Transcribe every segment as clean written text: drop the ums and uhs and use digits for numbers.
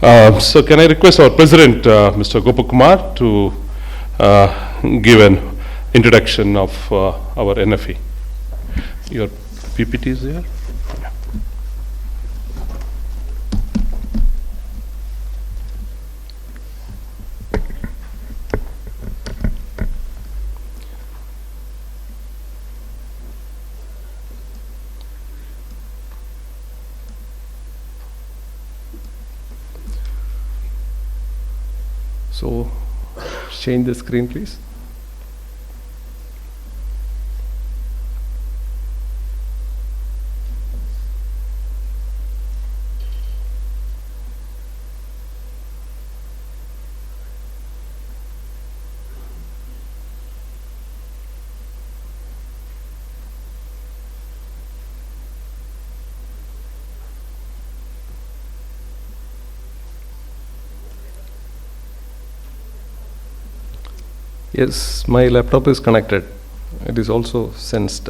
So can I request our President, Mr. Gopa Kumar, to give an introduction of our NFE. Your PPT is there? Yeah. So, change the screen, please. Yes, my laptop is connected. It is also sensed.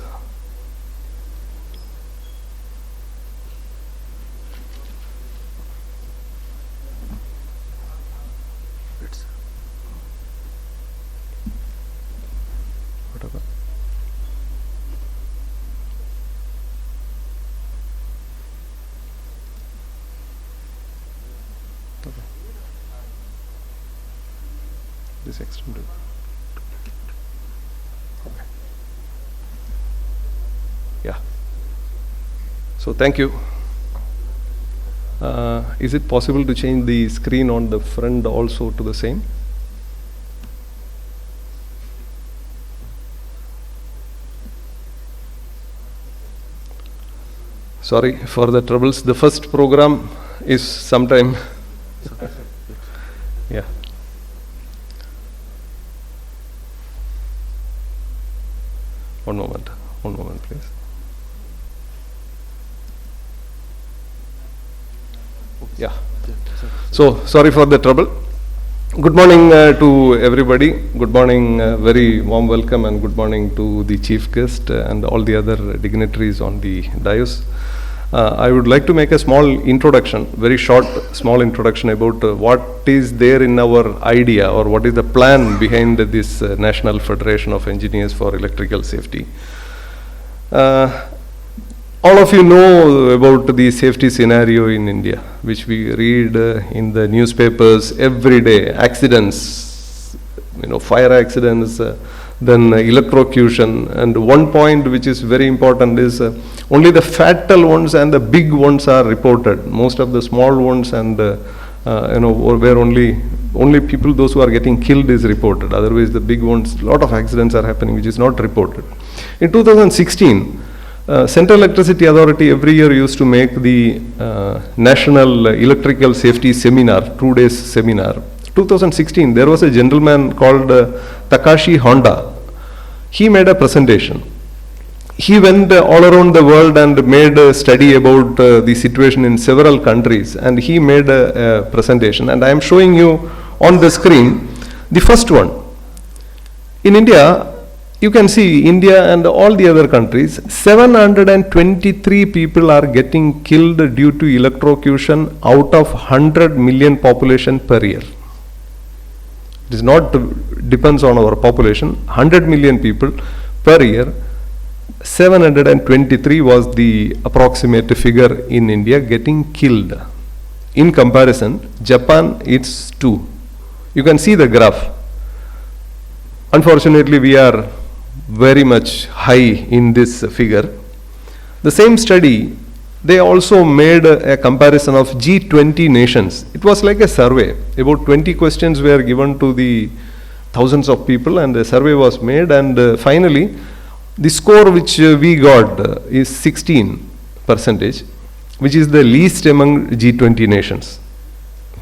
Whatever. Okay. This extended. Yeah. So thank you. Is it possible to change the screen on the front also to the same? Sorry for the troubles. The first program is sometime. Yeah. One moment, please. Yeah. So, sorry for the trouble. Good morning to everybody. Good morning, very warm welcome, and good morning to the chief guest and all the other dignitaries on the dais. I would like to make a small introduction, very short, small introduction about what is there in our idea or what is the plan behind this National Federation of Engineers for Electrical Safety. All of you know about the safety scenario in India, which we read in the newspapers every day. Accidents, fire accidents, then electrocution. And one point which is very important is only the fatal ones and the big ones are reported. Most of the small ones and where only people, those who are getting killed, is reported. Otherwise, the big ones, a lot of accidents are happening which is not reported. In 2016, Central Electricity Authority every year used to make the National Electrical Safety Seminar, 2 days seminar. 2016, there was a gentleman called Takashi Honda. He made a presentation. He went all around the world and made a study about the situation in several countries, and he made a presentation. And I am showing you on the screen the first one. In India, you can see India and all the other countries, 723 people are getting killed due to electrocution out of 100 million population per year. It is not depends on our population. 100 million people per year. 723 was the approximate figure in India getting killed. In comparison, Japan, it's 2. You can see the graph. Unfortunately, we are very much high in this figure. The same study, they also made a comparison of G20 nations. It was like a survey. About 20 questions were given to the thousands of people, and a survey was made, and finally the score which we got is 16%, which is the least among G20 nations.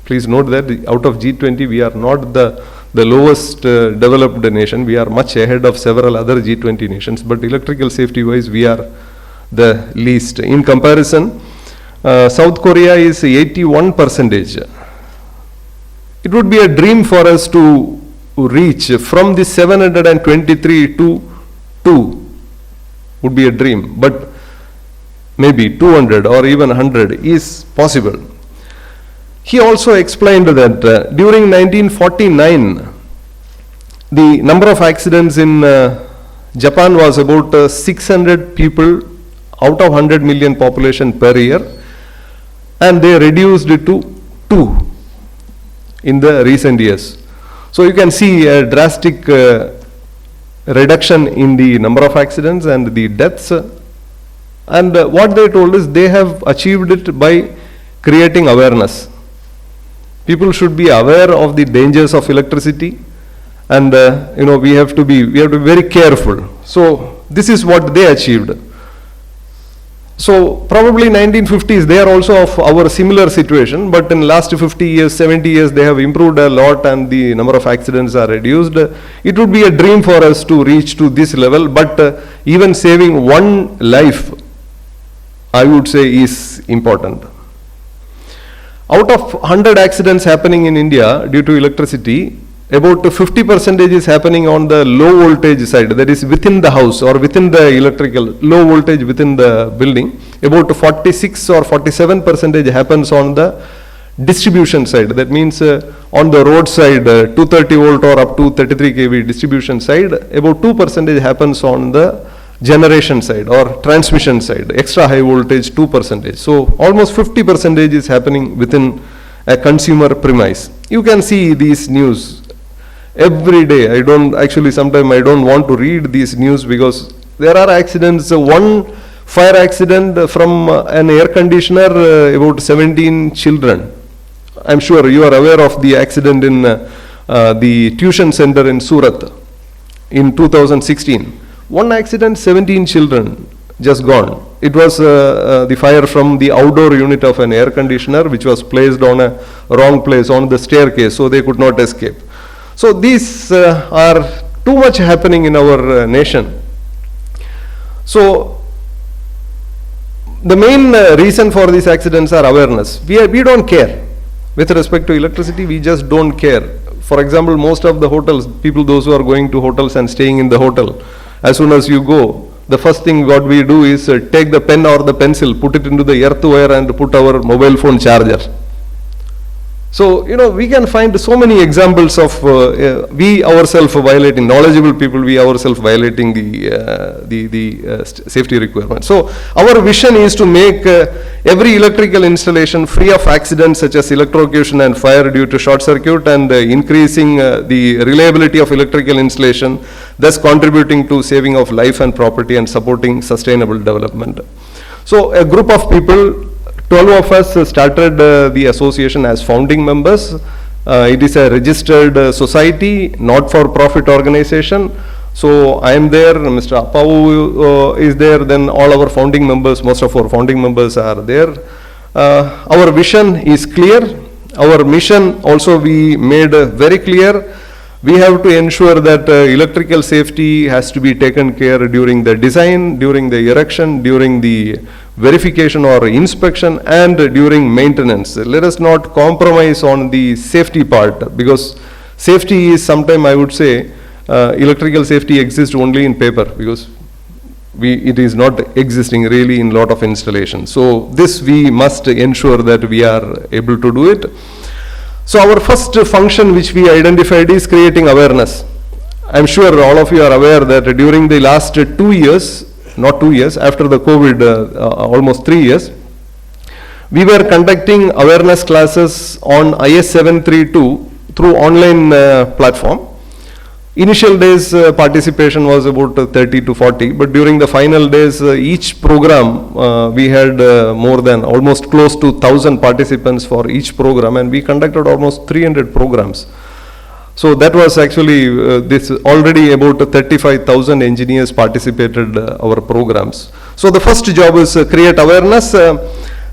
Please note that out of G20, we are not the lowest developed nation. We are much ahead of several other G20 nations, but electrical safety wise, we are the least. In comparison, South Korea is 81%. It would be a dream for us to reach from the 723 to 2 would be a dream, but maybe 200 or even 100 is possible. He also explained that during 1949, the number of accidents in Japan was about 600 people out of 100 million population per year, and they reduced it to 2 in the recent years. So you can see a drastic reduction in the number of accidents and the deaths. And what they told is they have achieved it by creating awareness. People should be aware of the dangers of electricity, and we have to be very careful. So this is what they achieved. So probably 1950s, they are also of our similar situation, but in last 50 years, 70 years, they have improved a lot and the number of accidents are reduced. It would be a dream for us to reach to this level, but even saving one life, I would say, is important. Out of 100 accidents happening in India due to electricity, about 50% is happening on the low voltage side, that is within the house or within the electrical, low voltage within the building. About 46 or 47% happens on the distribution side. That means on the road side, 230 volt or up to 33 kV distribution side, about 2% happens on the generation side or transmission side, extra high voltage 2%. So almost 50% is happening within a consumer premise. You can see these news every day. Sometimes I don't want to read these news because there are accidents. One fire accident from an air conditioner, about 17 children. I'm sure you are aware of the accident in the tuition center in Surat in 2016. One accident, 17 children just gone. It was the fire from the outdoor unit of an air conditioner which was placed on a wrong place on the staircase, so they could not escape. So these are too much happening in our nation. So the main reason for these accidents are awareness. We don't care. With respect to electricity, we just don't care. For example, most of the hotels, those who are going to hotels and staying in the hotel, as soon as you go, the first thing what we do is take the pen or the pencil, put it into the earth wire and put our mobile phone charger. So, we can find so many examples of we ourselves violating, knowledgeable people, we ourselves violating the safety requirements. So, our vision is to make every electrical installation free of accidents such as electrocution and fire due to short circuit, and increasing the reliability of electrical installation, thus contributing to saving of life and property and supporting sustainable development. So, a group of people, 12 of us started the association as founding members. It is a registered society, not-for-profit organization. So I am there, Mr. Appavu is there, then all our founding members, most of our founding members are there. Our vision is clear. Our mission also we made very clear. We have to ensure that electrical safety has to be taken care during the design, during the erection, during the verification or inspection, and during maintenance. Let us not compromise on the safety part, because safety is sometimes, I would say, electrical safety exists only in paper, because it is not existing really in lot of installations. So this we must ensure that we are able to do it. So our first function which we identified is creating awareness. I'm sure all of you are aware that during the last 2 years, not 2 years, after the COVID, almost 3 years, we were conducting awareness classes on IS 732 through online platform. Initial days participation was about 30 to 40, but during the final days, each program we had more than almost close to 1,000 participants for each program, and we conducted almost 300 programs. So that was actually this already about 35,000 engineers participated our programs. So the first job is create awareness.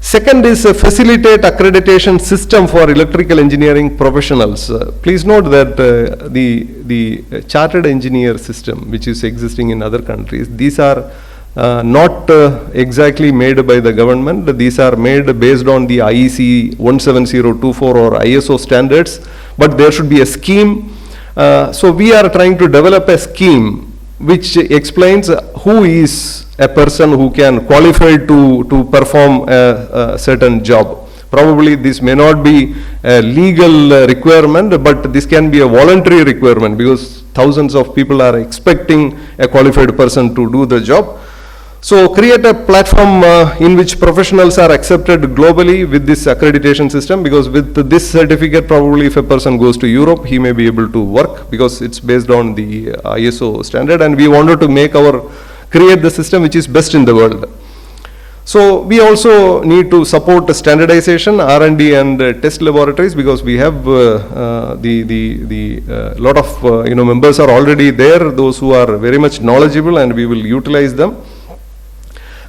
Second is facilitate accreditation system for electrical engineering professionals. Please note that the chartered engineer system which is existing in other countries, these are not exactly made by the government. These are made based on the IEC 17024 or ISO standards, but there should be a scheme. So we are trying to develop a scheme which explains who is a person who can qualify to perform a certain job. Probably this may not be a legal requirement, but this can be a voluntary requirement because thousands of people are expecting a qualified person to do the job. So create a platform in which professionals are accepted globally with this accreditation system, because with this certificate probably if a person goes to Europe he may be able to work because it's based on the ISO standard, and we wanted to create the system which is best in the world. So we also need to support standardization, R&D and test laboratories, because we have lot of members are already there, those who are very much knowledgeable, and we will utilize them.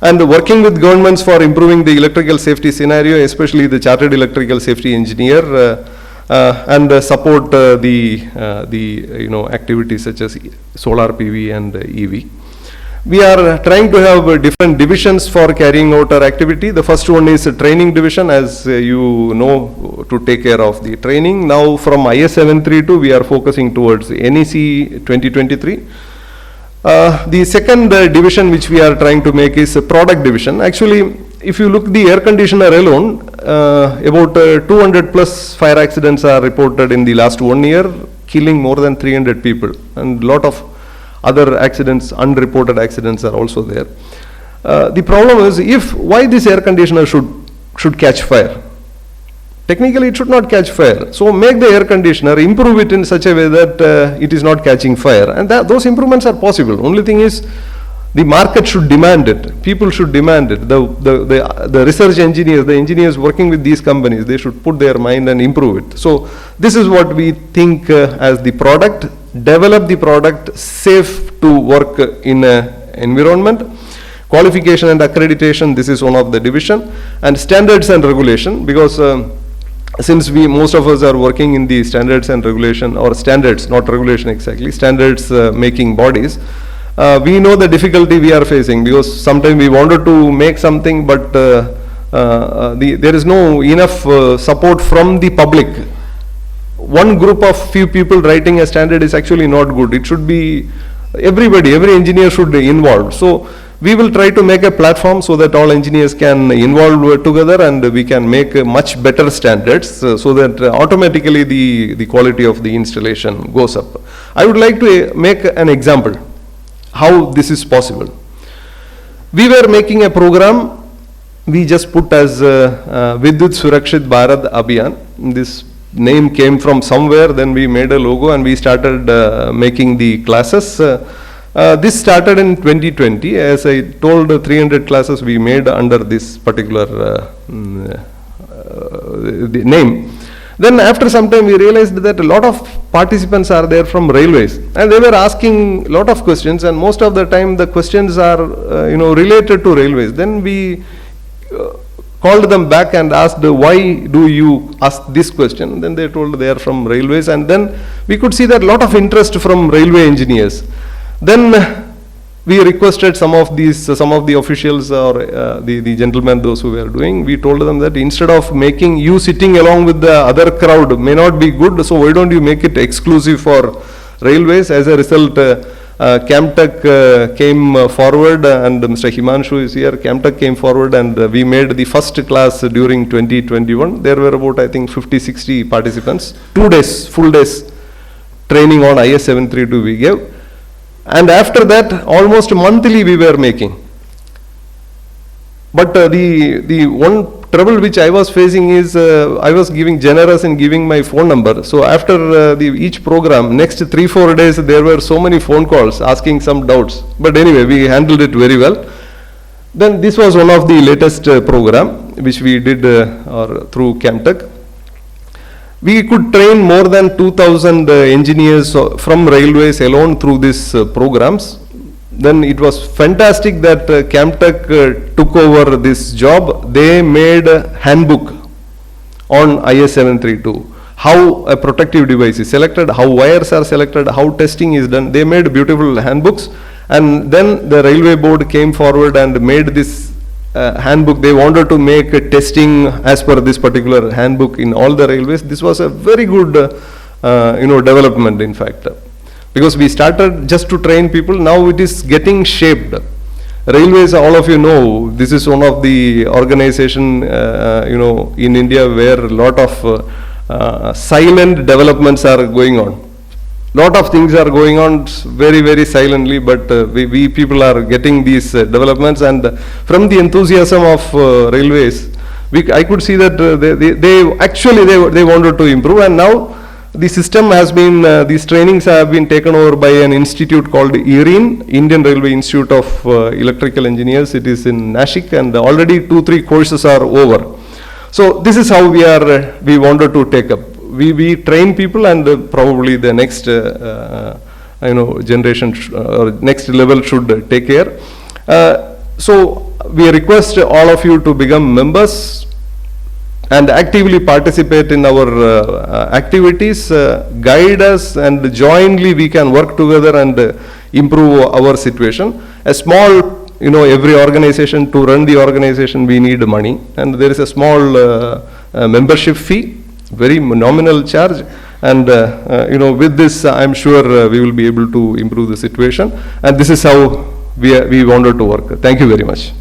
And working with governments for improving the electrical safety scenario, especially the chartered electrical safety engineer, and support the activities such as solar PV and EV. We are trying to have different divisions for carrying out our activity. The first one is a training division, as you know, to take care of the training. Now from IS 732 we are focusing towards NEC 2023. The second division which we are trying to make is a product division. Actually, if you look the air conditioner alone, about 200 plus fire accidents are reported in the last 1 year, killing more than 300 people, and lot of other accidents, unreported accidents are also there. The problem is, why this air conditioner should catch fire? Technically it should not catch fire. So make the air conditioner, improve it in such a way that it is not catching fire, and those improvements are possible. Only thing is, the market should demand it, people should demand it. The research engineers, the engineers working with these companies, they should put their mind and improve it. So this is what we think as the product, develop the product safe to work in an environment. Qualification and accreditation, this is one of the division, and standards and regulation, because since most of us are working in the standards and regulation, or standards, not regulation exactly, standards making bodies, we know the difficulty we are facing, because sometimes we wanted to make something, but there is no enough support from the public. One group of few people writing a standard is actually not good. It should be everybody, every engineer should be involved. So we will try to make a platform so that all engineers can involve together, and we can make much better standards so that automatically the quality of the installation goes up. I would like to make an example how this is possible. We were making a program, we just put as Vidyut Surakshit Bharat Abhiyan. This name came from somewhere, then we made a logo and we started making the classes. This started in 2020. As I told, 300 classes we made under this particular the name. Then after some time we realized that a lot of participants are there from railways, and they were asking a lot of questions, and most of the time the questions are related to railways. Then we called them back and asked, why do you ask this question? Then they told they are from railways, and then we could see that a lot of interest from railway engineers. Then we requested some of the officials, or the gentlemen, those who were doing, we told them that instead of making you sitting along with the other crowd may not be good, so why don't you make it exclusive for railways? As a result, Camtech came forward, and Mr. Himanshu is here. Camtech came forward, and we made the first class during 2021. There were about, I think, 50-60 participants. 2 days, full days training on IS 732 we gave. And after that, almost monthly we were making. But the one trouble which I was facing is I was generous in giving my phone number. So after each program, next 3-4 days, there were so many phone calls asking some doubts. But anyway, we handled it very well. Then this was one of the latest program which we did through Camtech. We could train more than 2,000 engineers from railways alone through these programs. Then it was fantastic that Camtech took over this job. They made a handbook on IS 732. How a protective device is selected, how wires are selected, how testing is done. They made beautiful handbooks. And then the railway board came forward and made this handbook. They wanted to make a testing as per this particular handbook in all the railways. This was a very good development, in fact, because we started just to train people. Now it is getting shaped. Railways, all of you know, this is one of the organization, in India where a lot of silent developments are going on. Lot of things are going on very, very silently, but we people are getting these developments, and from the enthusiasm of railways, I could see that they actually they wanted to improve, and now the system has been, these trainings have been taken over by an institute called IRIN, Indian Railway Institute of Electrical Engineers. It is in Nashik, and already 2-3 courses are over. So this is how we wanted to take up. We train people, and probably the next generation or next level should take care. So we request all of you to become members and actively participate in our activities, guide us, and jointly we can work together and improve our situation. A small, every organization, to run the organization we need money, and there is a small membership fee, very nominal charge, and with this I'm sure we will be able to improve the situation, and this is how we wanted to work. Thank you very much.